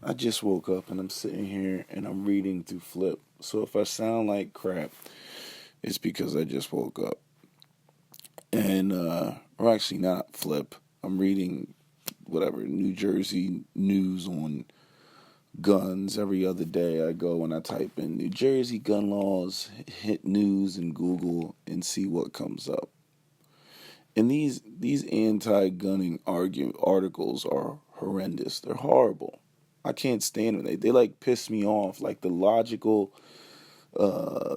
I just woke up and I'm sitting here and I'm reading through Flip. So if I sound like crap, it's because I just woke up. And, or actually not Flip. I'm reading whatever, New Jersey news on guns. Every other day I go and I type in New Jersey gun laws, hit news in Google and see what comes up. And these anti-gunning articles are horrendous. They're horrible. I can't stand them. They like piss me off. Like the logical, uh,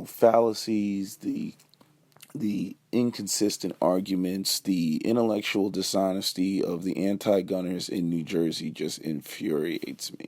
fallacies, the inconsistent arguments, the intellectual dishonesty of the anti-gunners in New Jersey just infuriates me.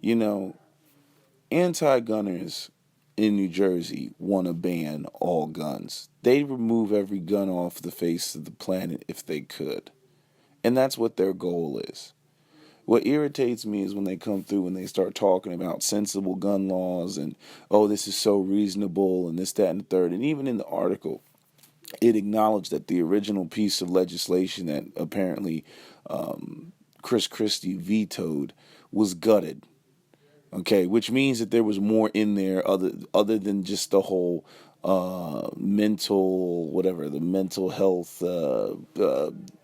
You know, anti-gunners in New Jersey want to ban all guns. They'd remove every gun off the face of the planet if they could. And that's what their goal is. What irritates me is when they come through and they start talking about sensible gun laws and, oh, this is so reasonable and this, that, and the third. And even in the article, it acknowledged that the original piece of legislation that apparently Chris Christie vetoed was gutted. Okay, which means that there was more in there other than just the whole mental whatever the mental health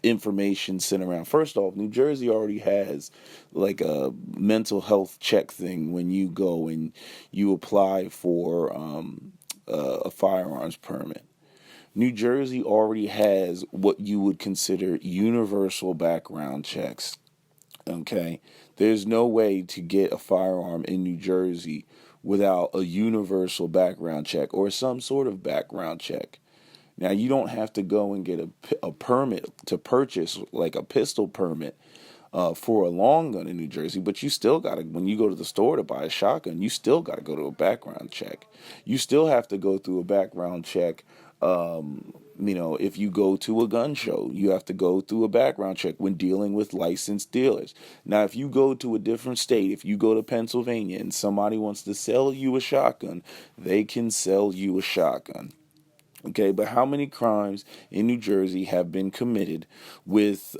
information sent around. First off, New Jersey already has like a mental health check thing when you go and you apply for a firearms permit. New Jersey already has what you would consider universal background checks. Okay, there's no way to get a firearm in New Jersey without a universal background check or some sort of background check. Now, you don't have to go and get a permit to purchase, like a pistol permit, for a long gun in New Jersey, but you still got to, when you go to the store to buy a shotgun, you still got to go to a background check. You still have to go through a background check. If you go to a gun show, you have to go through a background check when dealing with licensed dealers. Now, if you go to a different state, if you go to Pennsylvania and somebody wants to sell you a shotgun, they can sell you a shotgun. Okay, but how many crimes in New Jersey have been committed with,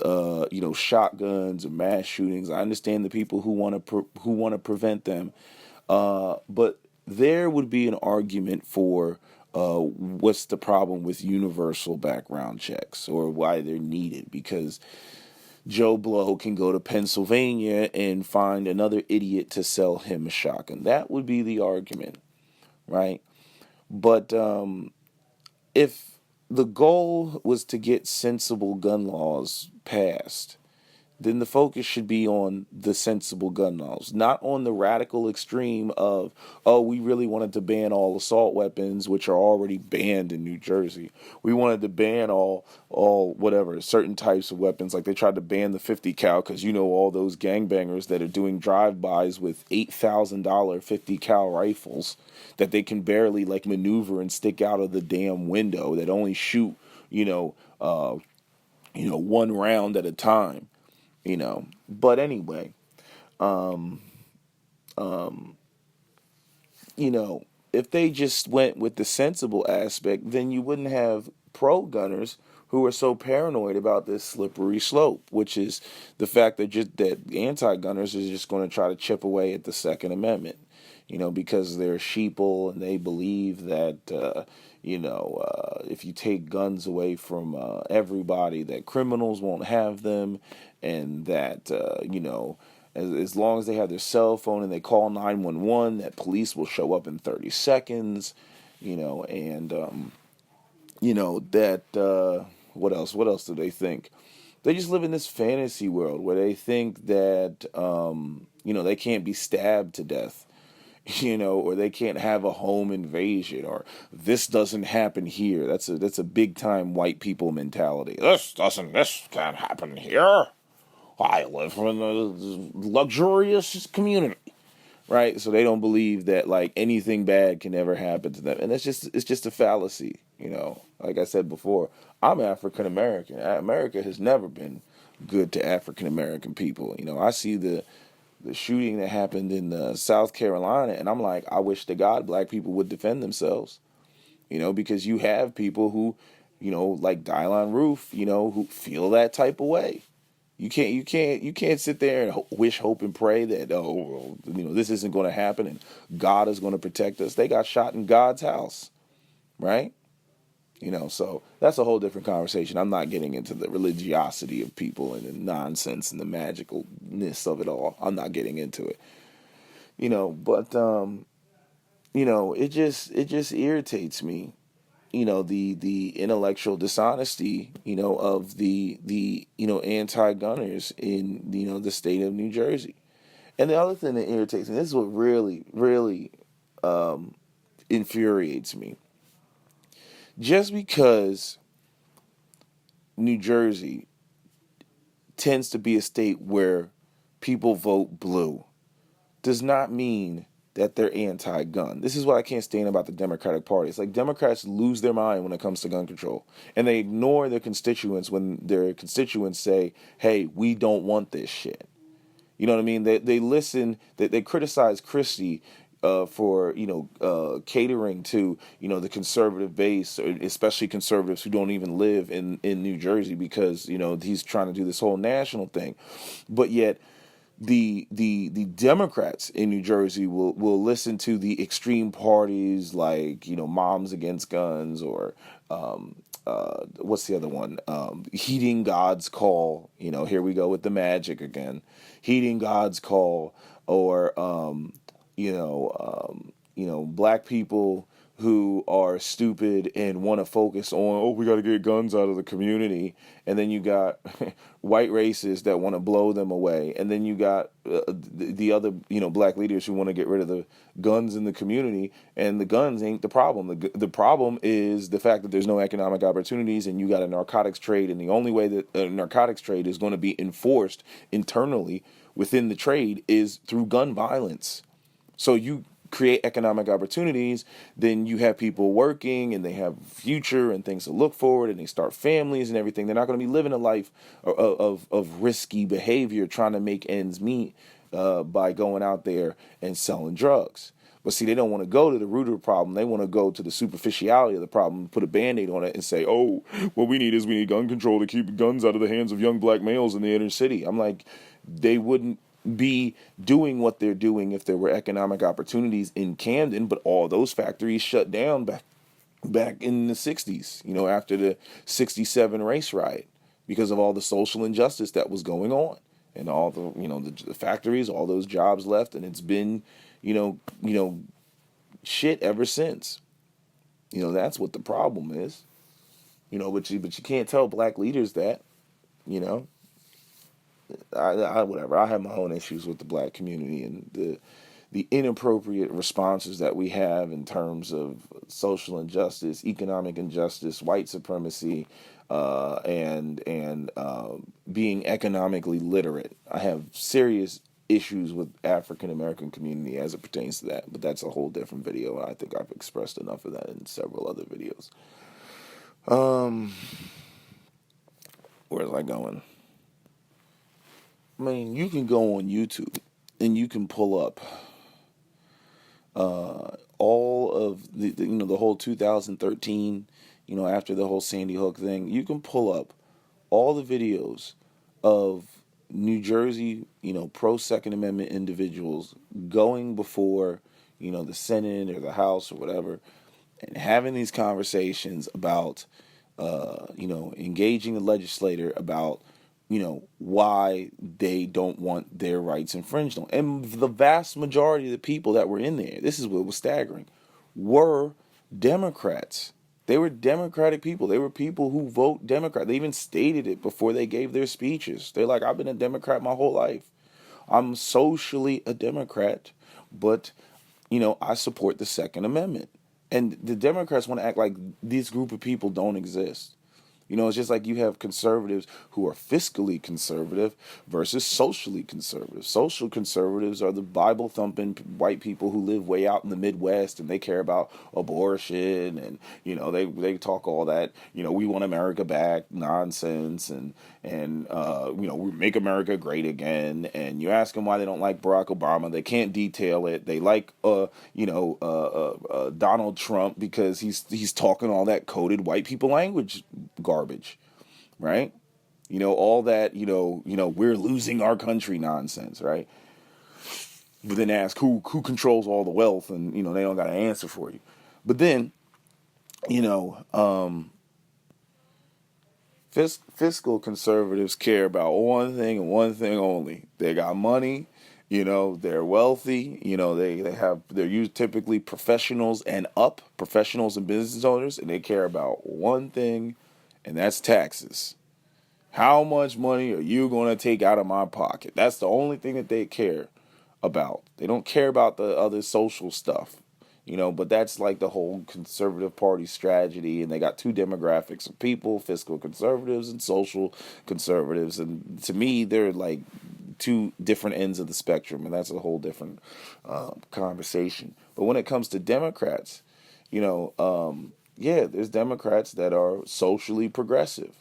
shotguns or mass shootings? I understand the people who want to prevent them, but there would be an argument for what's the problem with universal background checks or why they're needed, because Joe Blow can go to Pennsylvania and find another idiot to sell him a shotgun. That would be the argument, right? But if the goal was to get sensible gun laws passed, then the focus should be on the sensible gun laws, not on the radical extreme of, oh, we really wanted to ban all assault weapons, which are already banned in New Jersey. We wanted to ban all whatever, certain types of weapons. Like they tried to ban the 50 cal because all those gangbangers that are doing drive-bys with $8,000 50 cal rifles that they can barely like maneuver and stick out of the damn window that only shoot, one round at a time. But anyway, um, um, if they just went with the sensible aspect, then you wouldn't have pro gunners who are so paranoid about this slippery slope, which is the fact that anti gunners is just going to try to chip away at the Second Amendment, because they're sheeple and they believe that, if you take guns away from everybody, that criminals won't have them, and that, as long as they have their cell phone and they call 911, that police will show up in 30 seconds, and, that, what else? What else do they think? They just live in this fantasy world where they think that, they can't be stabbed to death, or they can't have a home invasion, or this doesn't happen here. That's a big time white people mentality. This can't happen here. I live in a luxurious community, right? So they don't believe that like anything bad can ever happen to them, and it's just a fallacy. Like I said before, I'm African American. America has never been good to African American people. I see the shooting that happened in South Carolina, and I'm like, I wish to God black people would defend themselves. Because you have people who, like Dylan Roof, who feel that type of way. You can't sit there and wish, hope, and pray that this isn't going to happen and God is going to protect us. They got shot in God's house, right? So that's a whole different conversation. I'm not getting into the religiosity of people and the nonsense and the magicalness of it all. I'm not getting into it. But it just irritates me. The intellectual dishonesty, of the anti-gunners in the state of New Jersey. And the other thing that irritates me, this is what really, really infuriates me. Just because New Jersey tends to be a state where people vote blue does not mean that they're anti-gun. This is what I can't stand about the Democratic Party. It's like Democrats lose their mind when it comes to gun control. And they ignore their constituents when their constituents say, hey, we don't want this shit. You know what I mean? They listen, they criticize Christie for catering to the conservative base, especially conservatives who don't even live in New Jersey, because he's trying to do this whole national thing, but yet the Democrats in New Jersey will listen to the extreme parties like Moms Against Guns, or what's the other one? Heeding God's Call. Here we go with the magic again. Heeding God's Call, or black people who are stupid and want to focus on, we got to get guns out of the community. And then you got white racists that want to blow them away. And then you got the other, black leaders who want to get rid of the guns in the community. And the guns ain't the problem. The problem is the fact that there's no economic opportunities, and you got a narcotics trade. And the only way that a narcotics trade is going to be enforced internally within the trade is through gun violence. So you create economic opportunities, then you have people working and they have future and things to look forward, and they start families and everything. They're not going to be living a life of risky behavior trying to make ends meet by going out there and selling drugs. But see, they don't want to go to the root of the problem. They want to go to the superficiality of the problem, put a Band-Aid on it and say, oh, what we need gun control to keep guns out of the hands of young black males in the inner city. I'm like, they wouldn't be doing what they're doing if there were economic opportunities in Camden, but all those factories shut down back in the 60s, after the 67 race riot, because of all the social injustice that was going on, and all the factories, all those jobs left, and it's been shit ever since. That's what the problem is. But you can't tell black leaders that. Whatever. I have my own issues with the black community and the inappropriate responses that we have in terms of social injustice, economic injustice, white supremacy, and being economically literate. I have serious issues with African American community as it pertains to that, but that's a whole different video, and I think I've expressed enough of that in several other videos. Where was I going? I mean, you can go on YouTube and you can pull up all of the whole 2013, after the whole Sandy Hook thing. You can pull up all the videos of New Jersey, pro Second Amendment individuals going before, the Senate or the House or whatever, and having these conversations about, engaging the legislator about, why they don't want their rights infringed on. And the vast majority of the people that were in there, this is what was staggering, were Democrats. They were Democratic people. They were people who vote Democrat. They even stated it before they gave their speeches. They're like, I've been a Democrat my whole life. I'm socially a Democrat, but, I support the Second Amendment. And the Democrats want to act like this group of people don't exist. It's just like you have conservatives who are fiscally conservative versus socially conservative. Social conservatives are the Bible-thumping white people who live way out in the Midwest, and they care about abortion, and they talk all that we want America back nonsense, and we make America great again. And you ask them why they don't like Barack Obama, they can't detail it. They like Donald Trump because he's talking all that coded white people language garbage, right? all that, we're losing our country nonsense, right? But then ask who controls all the wealth, and they don't got an answer for you. But then, you know, fiscal conservatives care about one thing and one thing only. They got money, they're wealthy, they're typically professionals and business owners, and they care about one thing, and that's taxes. How much money are you going to take out of my pocket? That's the only thing that they care about. They don't care about the other social stuff. But that's like the whole conservative party strategy, and they got two demographics of people: fiscal conservatives and social conservatives. And to me, they're like two different ends of the spectrum, and that's a whole different conversation. But when it comes to Democrats, there's Democrats that are socially progressive,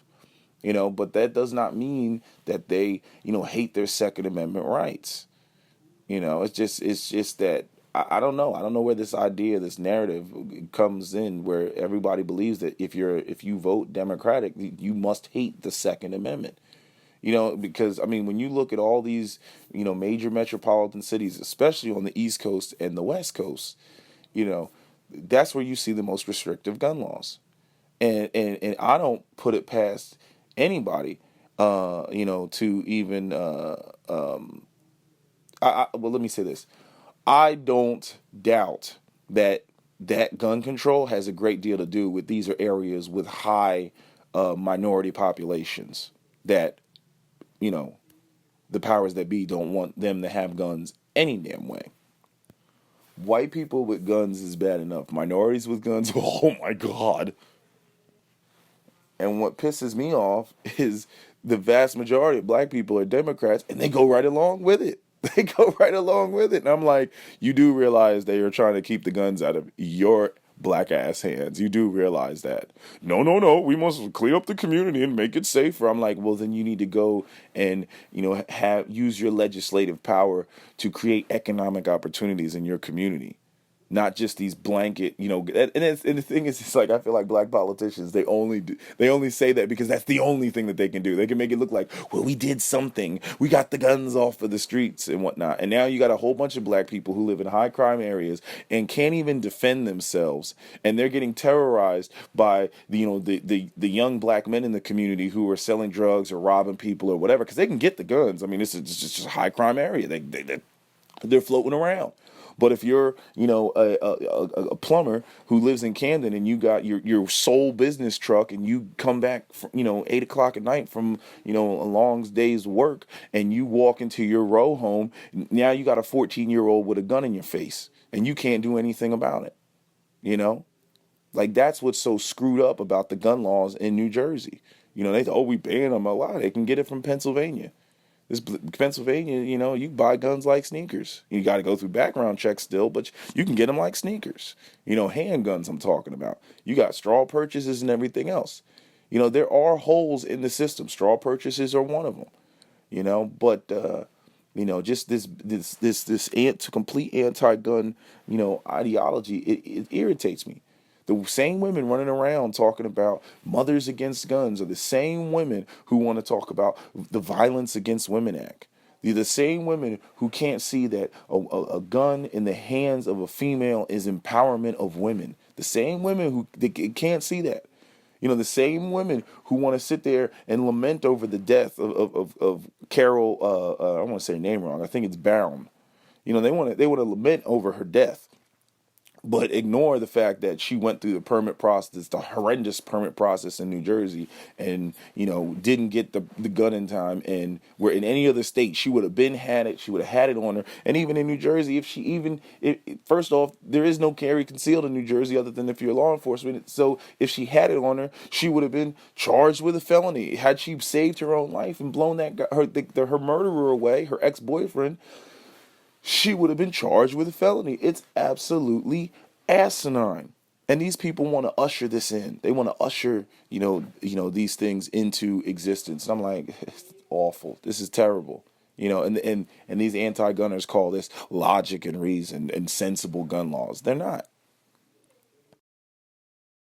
but that does not mean that they, hate their Second Amendment rights. It's just that I don't know. I don't know where this idea, this narrative comes in, where everybody believes that if you vote Democratic, you must hate the Second Amendment. Because when you look at all these, major metropolitan cities, especially on the East Coast and the West Coast, that's where you see the most restrictive gun laws. And I don't put it past anybody, to even, well, let me say this. I don't doubt that gun control has a great deal to do with these are areas with high minority populations that, the powers that be don't want them to have guns any damn way. White people with guns is bad enough. Minorities with guns, oh my God. And what pisses me off is the vast majority of black people are Democrats, and they go right along with it. They go right along with it. And I'm like, you do realize they are trying to keep the guns out of your black ass hands. You do realize that. No. We must clear up the community and make it safer. I'm like, well, then you need to go and, use your legislative power to create economic opportunities in your community. Not just these blanket, and the thing is, it's like I feel like black politicians, they only say that because that's the only thing that they can do. They can make it look like, well, we did something, we got the guns off of the streets and whatnot. And now you got a whole bunch of black people who live in high crime areas and can't even defend themselves, and they're getting terrorized by the young black men in the community who are selling drugs or robbing people or whatever, because they can get the guns. This is just a high crime area. They're floating around. But if you're, a plumber who lives in Camden, and you got your sole business truck, and you come back, from, 8:00 at night from, a long day's work, and you walk into your row home, now you got a 14-year-old with a gun in your face, and you can't do anything about it. Like, that's what's so screwed up about the gun laws in New Jersey. We ban them a lot. They can get it from Pennsylvania. This Pennsylvania, you buy guns like sneakers. You got to go through background checks still, but you can get them like sneakers. Handguns I'm talking about. You got straw purchases and everything else. There are holes in the system. Straw purchases are one of them. But just this complete anti-gun, ideology, it irritates me. The same women running around talking about mothers against guns are the same women who want to talk about the Violence Against Women Act. They're the same women who can't see that a gun in the hands of a female is empowerment of women. The same women who they can't see that. The same women who want to sit there and lament over the death of Carol, I want to say her name wrong. I think it's Brown. They want to lament over her death, but ignore the fact that she went through the permit process, the horrendous permit process in New Jersey, and, didn't get the gun in time. And where in any other state, she would have had it on her. And even in New Jersey, first off, there is no carry concealed in New Jersey other than if you're law enforcement. So if she had it on her, she would have been charged with a felony. Had she saved her own life and blown her murderer away, her ex-boyfriend, she would have been charged with a felony. It's absolutely asinine. And these people want to usher this in. They want to usher, these things into existence. And I'm like, it's awful. This is terrible. And these anti-gunners call this logic and reason and sensible gun laws. They're not.